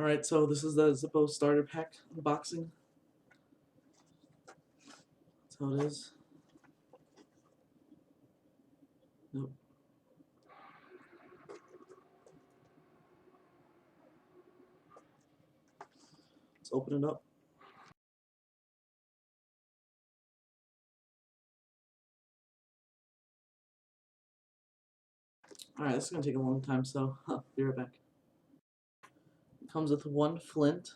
Alright, so this is the Zippo starter pack unboxing. That's how it is. Nope. Let's open it up. Alright, this is gonna take a long time, so be right back. It comes with one flint.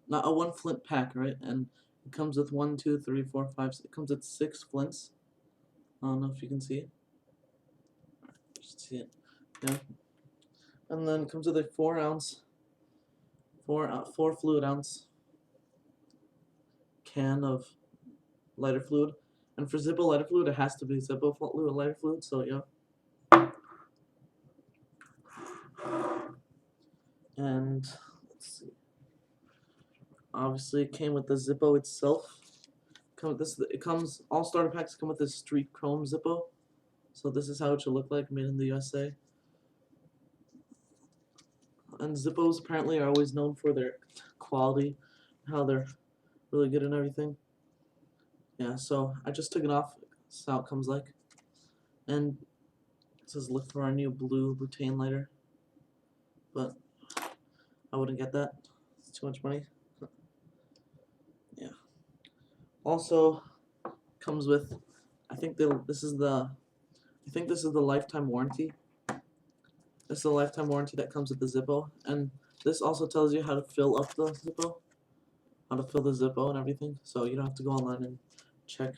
Not a one flint pack, right? And it comes with 1, 2, 3, 4, 5. It comes with 6 flints. I don't know if you can see it. You should see it. Yeah. And then it comes with a 4-ounce, 4 fluid ounce can of lighter fluid. And for Zippo lighter fluid, it has to be Zippo lighter fluid. So yeah. And let's see. Obviously, it came with the Zippo itself. It comes. All starter packs come with this street chrome Zippo. So this is how it should look like, made in the USA. And Zippos apparently are always known for their quality, how they're really good and everything. Yeah, so I just took it off. This is how it comes like. And it says look for our new blue butane lighter. But I wouldn't get that. It's too much money. Yeah. Also comes with, this is the lifetime warranty. This is the lifetime warranty that comes with the Zippo, and this also tells you how to fill up the Zippo, and everything. So you don't have to go online and check.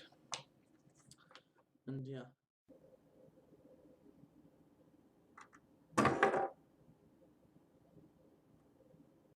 And yeah.